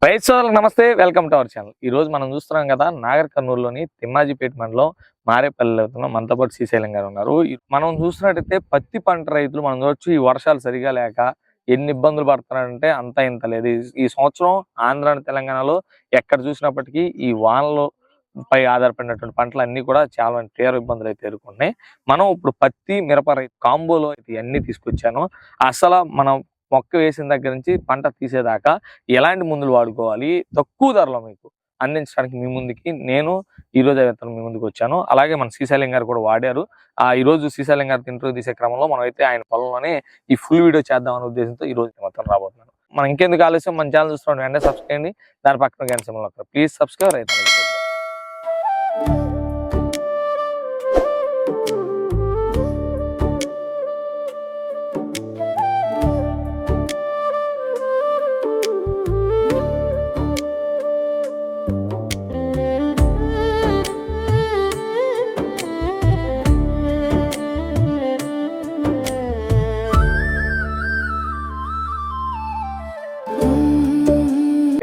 రైతు సోదరులకు నమస్తే, వెల్కమ్ టు అవర్ ఛానల్. ఈ రోజు మనం చూస్తున్నాం కదా, నాగర్ కర్నూలులోని తిమ్మాజిపేట మండలం మారేపల్లి అవుతున్నాం. మనతో పాటు శ్రీశైలం గారు ఉన్నారు. మనం చూసినట్టయితే పత్తి పంట రైతులు మనం చూడొచ్చు, ఈ వర్షాలు సరిగా లేక ఎన్ని ఇబ్బందులు పడుతున్నారంటే అంత ఇంత లేదు. ఈ సంవత్సరం ఆంధ్ర తెలంగాణలో ఎక్కడ చూసినప్పటికీ ఈ వానలు పై ఆధారపడినటువంటి పంటలు అన్ని కూడా చాలా తీవ్ర ఇబ్బందులు అయితే ఎదుర్కొన్నాయి. మనం ఇప్పుడు పత్తి మిరప కాంబోలో ఇవన్నీ తీసుకొచ్చాను. అసలు మనం మొక్క వేసిన దగ్గర నుంచి పంట తీసేదాకా ఎలాంటి మందులు వాడుకోవాలి, తక్కువ ధరలో మీకు అందించడానికి మీ ముందుకి నేను ఈ రోజు అయితే మీ ముందుకు వచ్చాను. అలాగే మన శ్రీశైలం గారు కూడా వాడారు. ఈ రోజు శ్రీశైలం గారు ఇంటర్వ్యూ తీసే క్రమంలో మనం అయితే ఆయన పొలంలోనే ఈ ఫుల్ వీడియో చేద్దామనే ఉద్దేశంతో ఈ రోజు మొత్తం రాబోతున్నాను. మనం ఇంకెందుకు ఆలస్యం, మన ఛానల్ చూస్తున్నాం వెంటనే సబ్స్క్రైబ్ చేయండి. దాని పక్కన గంట సింబల్ నొక్కండి. ప్లీజ్ సబ్స్క్రైబ్ రైతు.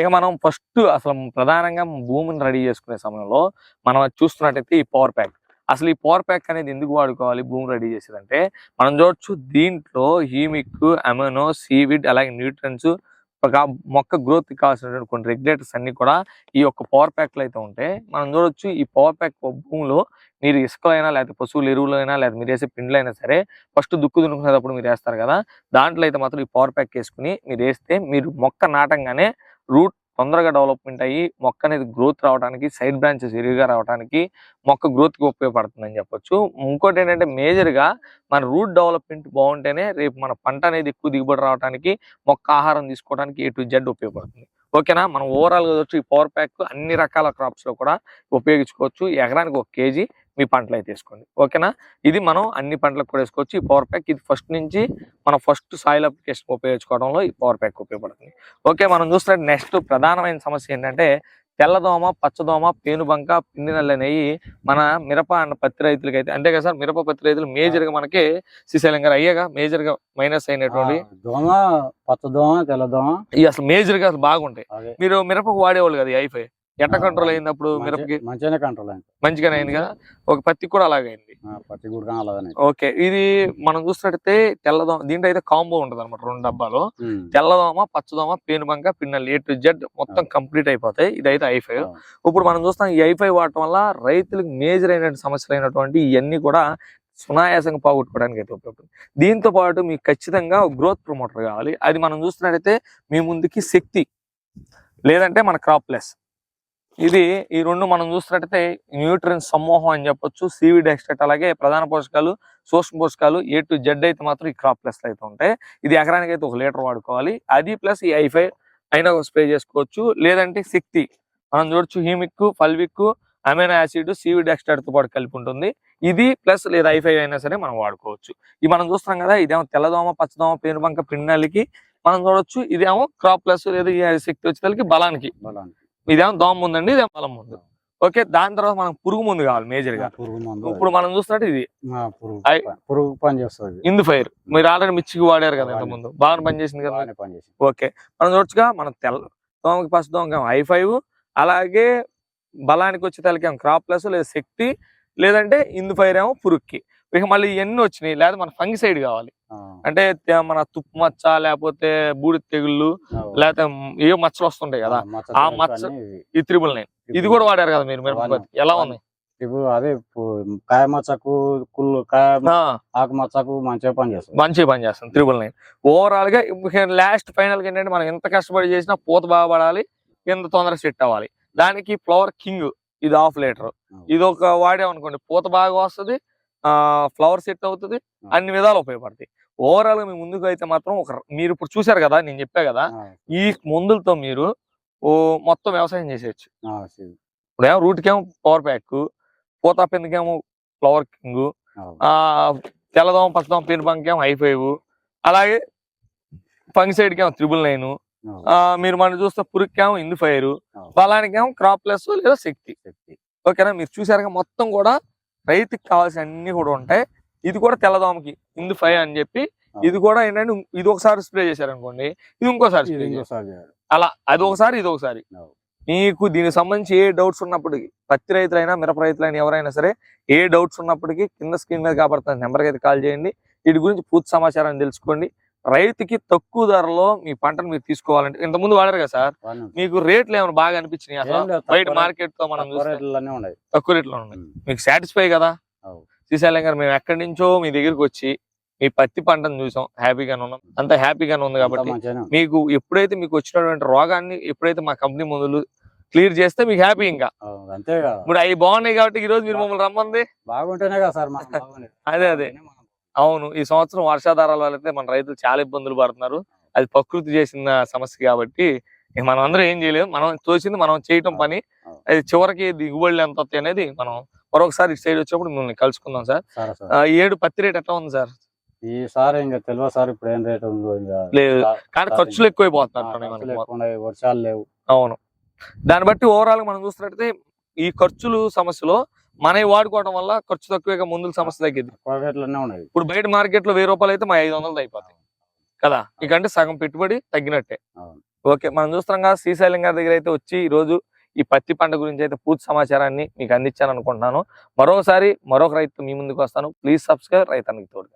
ఇక మనం ఫస్ట్ అసలు ప్రధానంగా భూమిని రెడీ చేసుకునే సమయంలో మనం చూస్తున్నట్టయితే ఈ పవర్ ప్యాక్. అసలు ఈ పవర్ ప్యాక్ అనేది ఎందుకు వాడుకోవాలి భూమి రెడీ చేసేదంటే, మనం చూడొచ్చు దీంట్లో హ్యూమిక్, అమినో, సీవిడ్, అలాగే న్యూట్రియన్స్, మొక్క గ్రోత్ కావాల్సినటువంటి కొన్ని రెగ్యులేటర్స్ అన్ని కూడా ఈ యొక్క పవర్ ప్యాక్ లో అయితే ఉంటాయి. మనం చూడొచ్చు ఈ పవర్ ప్యాక్ భూమిలో మీరు ఇసుకలైనా లేకపోతే పశువుల ఎరువులైనా లేదా మీరు వేసే పిండ్లైనా సరే ఫస్ట్ దుక్కు దున్నుకునేటప్పుడు మీరు వేస్తారు కదా, దాంట్లో అయితే మాత్రం ఈ పవర్ ప్యాక్ వేసుకుని మీరు వేస్తే మీరు మొక్క నాటంగానే రూట్ తొందరగా డెవలప్మెంట్ అయ్యి మొక్క అనేది గ్రోత్ రావడానికి, సైడ్ బ్రాంచెస్ ఎరువుగా రావడానికి, మొక్క గ్రోత్ కి ఉపయోగపడుతుందని చెప్పొచ్చు. ఇంకోటి ఏంటంటే మేజర్ గా మన రూట్ డెవలప్మెంట్ బాగుంటేనే రేపు మన పంట అనేది ఎక్కువ దిగుబడి రావడానికి, మొక్క ఆహారం తీసుకోవడానికి A to Z ఉపయోగపడుతుంది. ఓకేనా? మనం ఓవరాల్ గా వచ్చి ఈ పవర్ ప్యాక్ అన్ని రకాల క్రాప్స్ లో కూడా ఉపయోగించుకోవచ్చు. ఎకరానికి 1 kg మీ పంటలు అయితే వేసుకోండి. ఓకేనా? ఇది మనం అన్ని పంటలకు కూడా వేసుకోవచ్చు. ఈ పవర్ ప్యాక్ ఇది ఫస్ట్ నుంచి మనం ఫస్ట్ సాయిల్ అప్లికేషన్ ఉపయోగించుకోవడంలో ఈ పవర్ ప్యాక్ ఉపయోగపడుతుంది. ఓకే, మనం చూస్తున్నట్టు నెక్స్ట్ ప్రధానమైన సమస్య ఏంటంటే తెల్లదోమ, పచ్చదోమ, పేనుబంక, పిండి నల్లి అనేవి మన మిరప అండ్ పత్తి రైతులకి అయితే అంతే కదా సార్. మిరప పత్తి రైతులు మేజర్ గా మనకి శ్రీశైలం గారు అయ్యేగా మేజర్ గా మైనస్ అయినటువంటి దోమ, పచ్చదోమ, తెల్లదోమ ఇవి అసలు మేజర్ గా అసలు బాగుంటాయి. మీరు మిరపకు వాడేవాళ్ళు కదా ఐఫై, ఎట్ట కంట్రోల్ అయినప్పుడు మిరపకి? మంచిగానే కంట్రోల్ అయింది, మంచిగానే అయింది కదా. ఒక పత్తి కూడా అలాగైంది. పత్తి కూడా అలాగే. ఓకే, ఇది మనం చూసినట్టయితే తెల్లదోమ దీంట్లో అయితే కాంబో ఉంటది అనమాట. 2 డబ్బాలు తెల్లదోమ, పచ్చదోమ, పేనుబంక, పిన్నెలు A to Z మొత్తం కంప్లీట్ అయిపోతాయి. ఇదైతే ఐఫై. ఇప్పుడు మనం చూస్తాం ఈ ఐఫై వాడటం వల్ల రైతులకు మేజర్ అయిన సమస్యలు అయినటువంటి ఇవన్నీ కూడా సునాయాసంగా పోగొట్టుకోవడానికి అయితే ఉపయోగపడుతుంది. దీంతో పాటు మీకు ఖచ్చితంగా గ్రోత్ ప్రమోటర్ కావాలి. అది మనం చూస్తున్నట్టయితే మీ ముందుకి శక్తి, లేదంటే మన క్రాప్ ప్లస్. ఇది ఈ 2 మనం చూస్తున్నట్టయితే న్యూట్రియన్స్ సమూహం అని చెప్పొచ్చు. సీవిడ్ ఎక్స్ట్రాక్ట్, అలాగే ప్రధాన పోషకాలు, సూక్ష్మ పోషకాలు A to Z అయితే మాత్రం ఈ క్రాప్ ప్లస్ అయితే ఉంటాయి. ఇది ఎకరానికి అయితే 1 లీటర్ వాడుకోవాలి. అది ప్లస్ ఈ ఐఫై అయినా స్ప్రే చేసుకోవచ్చు. లేదంటే శక్తి మనం చూడొచ్చు, humic, fulvic, amino acid, seaweed extract తో పాటు కలిపి ఉంటుంది. ఇది ప్లస్ లేదా ఐఫై అయినా సరే మనం వాడుకోవచ్చు. ఇది మనం చూస్తున్నాం కదా, ఇదేమో తెల్లదోమ, పచ్చదోమ, పేనుబంక, పిండినల్లికి మనం చూడొచ్చు. ఇదేమో క్రాప్ ప్లస్ లేదా శక్తి వచ్చేసరికి బలానికి. ఇదేమో దోమ ముందండి, ఇదేమో బలం ముందు. ఓకే, దాని తర్వాత మనకు పురుగు ముందు కావాలి మేజర్ గా. ఇప్పుడు మనం చూస్తున్నట్టు ఇది పురుగు పని చేస్తుంది ఇందు ఫైర్. మీరు ఆల్రెడీ మిర్చికి వాడారు కదా ఇంత ముందు, బాగా పనిచేసింది కదా. ఓకే, మనం చూడొచ్చుగా మన తెల్ల దోమకి, పచ్చదోమకి ఐ5, అలాగే బలానికి వచ్చే తలకేమో క్రాప్ ప్లస్ లేదా శక్తి, లేదంటే ఇందు ఫైర్ ఏమో పురుగుకి. ఇక మళ్ళీ ఇవన్నీ వచ్చినాయి. లేదా మన ఫంగిసైడ్ కావాలి అంటే మన తుప్పు మచ్చ, లేకపోతే బూడి తెగుళ్ళు, లేకపోతే ఏ మచ్చలు వస్తుంటాయి కదా, ఆ మచ్చ ఈ 999. ఇది కూడా వాడారు కదా మీరు మిరపతి, ఎలా ఉంది? అదే కాయ మచ్చకు, కుళ్ళు కాయ ఆకు మచ్చకు మంచిగా పనిచేస్తుంది. 999 ఓవరాల్ గా. లాస్ట్ ఫైనల్ గా ఏంటంటే మనం ఎంత కష్టపడి చేసినా పూత బాగా పడాలి, కింద తొందరగా సెట్ అవ్వాలి. దానికి ఫ్లవర్ కింగ్ ఇది 1/2 లీటర్ ఇది ఒక వాడామనుకోండి, పూత బాగా వస్తుంది, ఫ్లవర్ సెట్ అవుతుంది, అన్ని విధాలు ఉపయోగపడతాయి. ఓవరాల్ గా మీ ముందుకు అయితే మాత్రం మీరు ఇప్పుడు చూసారు కదా, నేను చెప్పా కదా, ఈ మందులతో మీరు మొత్తం వ్యవసాయం చేసేయచ్చు. ఇప్పుడేమో రూట్కేమో పవర్ ప్యాక్, పూత పిందకేమో ఫ్లవర్ కింగ్, తెల్లదోమ, పచ్చదోమ, పేనుబంకేమో ఐ5, అలాగే ఫంగిసైడ్ కేమో 999, మీరు మనం చూస్తే పురుగుకేమో ఇందు ఫైర్, బలానికేమో క్రాప్ ప్లస్ లేదా శక్తి. ఓకేనా? మీరు చూసారుగా మొత్తం కూడా రైతుకి కావాల్సిన అన్ని కూడా ఉంటాయి. ఇది కూడా తెల్లదోమకి ఇందు 5 అని చెప్పి, ఇది కూడా ఏంటంటే ఇది ఒకసారి స్ప్రే చేశారనుకోండి, ఇది ఇంకోసారి స్ప్రే చేయాలి. అలా అది ఒకసారి ఇది ఒకసారి. అవును. మీకు దీనికి సంబంధించి ఏ డౌట్స్ ఉన్నప్పటికీ పత్తి రైతులైనా మిరప రైతులైనా ఎవరైనా సరే ఏ డౌట్స్ ఉన్నప్పటికీ కింద స్క్రీన్ మీద కాబడుతున్న నెంబర్కి అయితే కాల్ చేయండి. వీటి గురించి పూర్తి సమాచారాన్ని తెలుసుకోండి. రైతుకి తక్కువ ధరలో మీ పంటను మీరు తీసుకోవాలంటే ఇంతకుముందు వాడారు కదా సార్, మీకు రేట్లు ఏమైనా బాగా అనిపించినాయి అసలు బయట మార్కెట్ తో మనం తక్కువ రేట్లో ఉన్నాయి, మీకు సాటిస్ఫై కదా? శ్రీశైలం గారు మేము ఎక్కడి నుంచో మీ దగ్గరికి వచ్చి మీ పత్తి పంటను చూసాం, హ్యాపీగానే ఉన్నాం, అంత హ్యాపీగానే ఉంది. కాబట్టి మీకు ఎప్పుడైతే మీకు వచ్చినటువంటి రోగాన్ని ఎప్పుడైతే మా కంపెనీ మందులు క్లియర్ చేస్తే మీకు హ్యాపీ. ఇంకా అంతే ఇప్పుడు అవి బాగున్నాయి కాబట్టి ఈ రోజు మీరు మమ్మల్ని రమ్మంది బాగుంటేనే కదా సార్. అదే అవును, ఈ సంవత్సరం వర్షాధారాల వల్ల అయితే మన రైతులు చాలా ఇబ్బందులు పడుతున్నారు. అది ప్రకృతి చేసిన సమస్య కాబట్టి మనం అందరం ఏం చేయలేము. మనం తోచింది మనం చేయటం పని. అది చివరికి దిగుబడులు ఎంత వస్తాయి అనేది మనం మరొకసారి ఇటు సైడ్ వచ్చినప్పుడు మిమ్మల్ని కలుసుకుందాం సార్. ఈ ఏడు పత్తి రేట్ ఎట్లా ఉంది సార్? ఈసారి ఇంకా తెలియదు సార్ ఇప్పుడు ఏం రేట్ ఉందో. లేదు కానీ ఖర్చులు ఎక్కువైపోతున్నారు, వర్షాలు లేవు. అవును, దాన్ని బట్టి ఓవరాల్ గా మనం చూస్తున్నట్టయితే ఈ ఖర్చులు సమస్యలో మనవి వాడుకోవడం వల్ల ఖర్చు తక్కువగా మందుల సమస్య తగ్గింది. ఇప్పుడు బయట మార్కెట్ లో 1000 రూపాయలు అయితే మా 500 అయిపోతాయి కదా, ఇకంటే సగం పెట్టుబడి తగ్గినట్టే. ఓకే, మనం చూస్తున్నాం కదా శ్రీశైలం గారి దగ్గర అయితే వచ్చి ఈ రోజు ఈ పత్తి పంట గురించి అయితే పూర్తి సమాచారాన్ని మీకు అందించాను అనుకుంటున్నాను. మరోసారి మరొక రైతు మీ ముందుకు వస్తాను. ప్లీజ్ సబ్స్క్రైబ్ రైతానికి తోడుగా.